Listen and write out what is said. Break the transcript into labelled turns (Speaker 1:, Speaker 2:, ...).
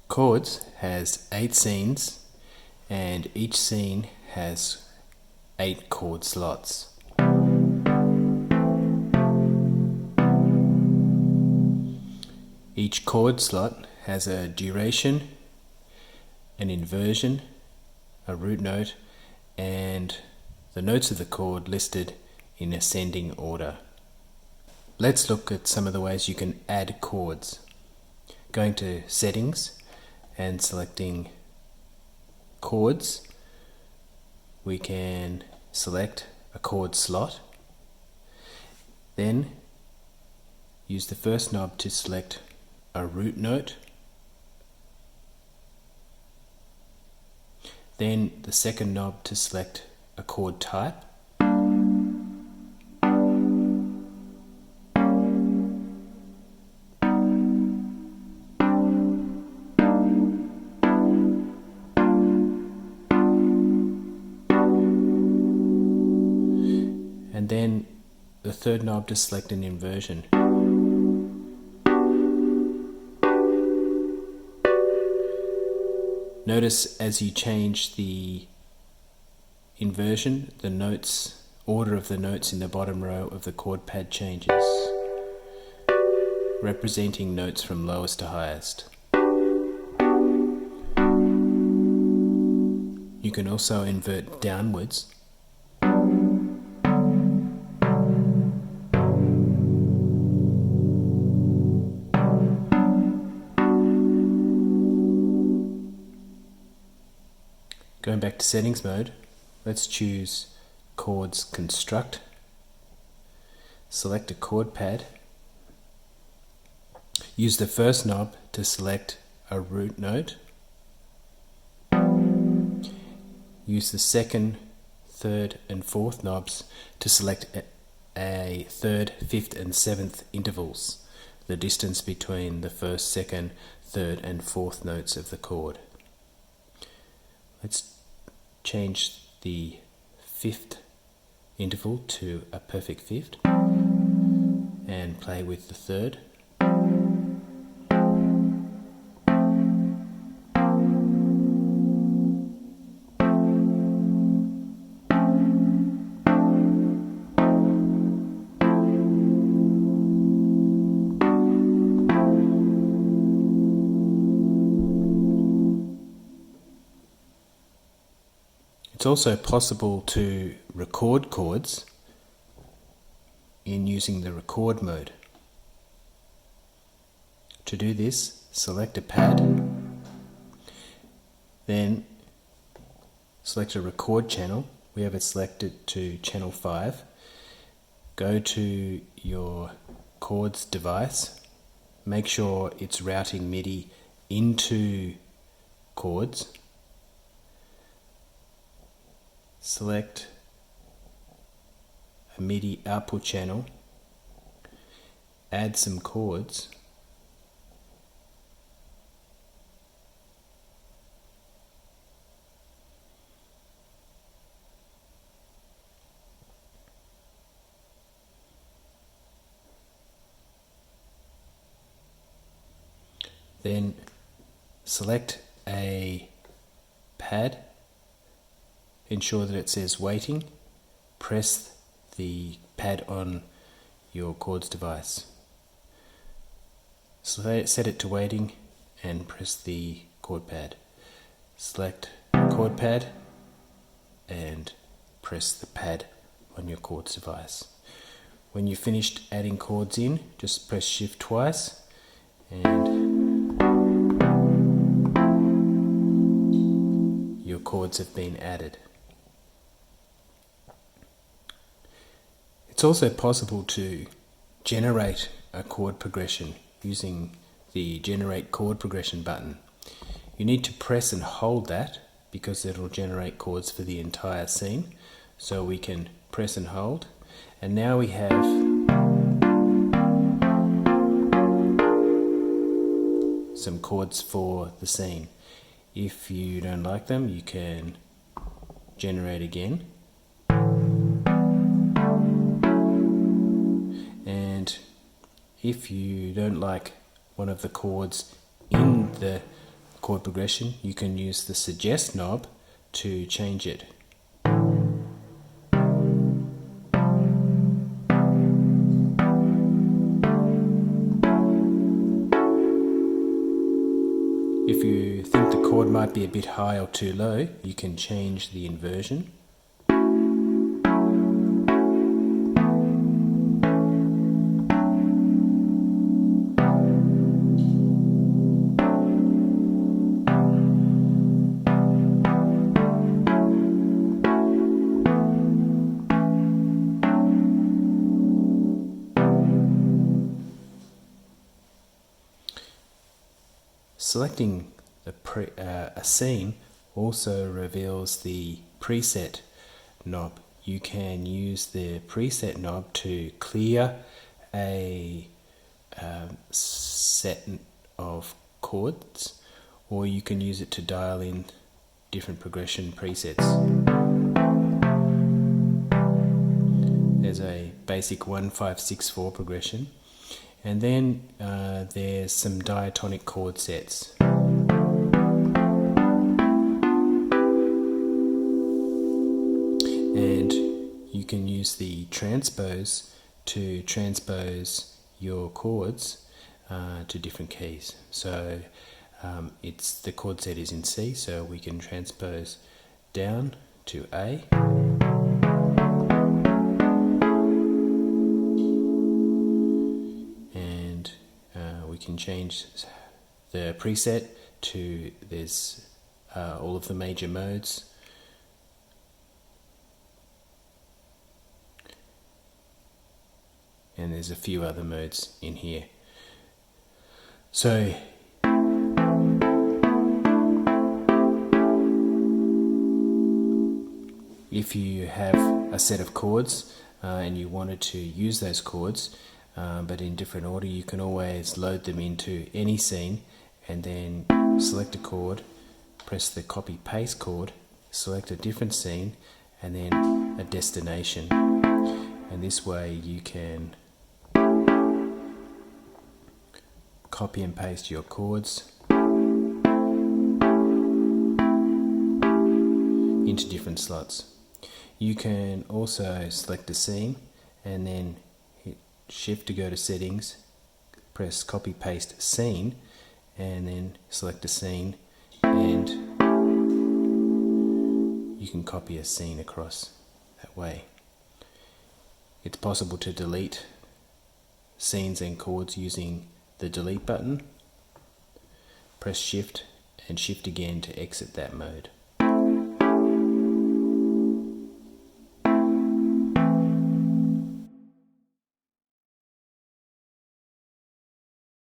Speaker 1: Chords has 8 scenes, and each scene has 8 chord slots. Each chord slot has a duration, an inversion, a root note, and the notes of the chord listed in ascending order. Let's look at some of the ways you can add chords. Going to Settings and selecting Chords, we can select a chord slot. Then use the first knob to select a root note. Then the second knob to select a chord type. And then the third knob to select an inversion. Notice as you change the inversion, the order of the notes in the bottom row of the chord pad changes, representing notes from lowest to highest. You can also invert downwards. Going back to settings mode, let's choose Chords Construct. Select a chord pad. Use the first knob to select a root note. Use the second, third and fourth knobs to select a third, fifth and seventh intervals, the distance between the first, second, third and fourth notes of the chord. Let's change the fifth interval to a perfect fifth and play with the third. It's also possible to record chords in using the record mode. To do this, select a pad, then select a record channel. We have it selected to channel 5. Go to your chords device, make sure it's routing MIDI into chords. Select a MIDI output channel, add some chords, then select a pad. Ensure that it says waiting. Press the pad on your chords device. So set it to waiting and press the chord pad. Select chord pad and press the pad on your chords device. When you've finished adding chords in, just press shift twice and your chords have been added. It's also possible to generate a chord progression using the Generate Chord Progression button. You need to press and hold that because it will generate chords for the entire scene. So we can press and hold, and now we have some chords for the scene. If you don't like them, you can generate again. If you don't like one of the chords in the chord progression, you can use the suggest knob to change it. If you think the chord might be a bit high or too low, you can change the inversion. Selecting a scene also reveals the preset knob. You can use the preset knob to clear a set of chords, or you can use it to dial in different progression presets. There's a basic 1-5-6-4 progression. And then there's some diatonic chord sets. And you can use the transpose to transpose your chords to different keys. So the chord set is in C, so we can transpose down to A. We can change the preset to there's all of the major modes, and there's a few other modes in here. So if you have a set of chords and you wanted to use those chords but in different order, you can always load them into any scene and then select a chord, press the copy paste chord, select a different scene and then a destination, and this way you can copy and paste your chords into different slots. You can also select a scene and then hit Shift to go to settings, press copy paste scene and then select a scene, and you can copy a scene across that way. It's possible to delete scenes and chords using the delete button. Press Shift and Shift again to exit that mode.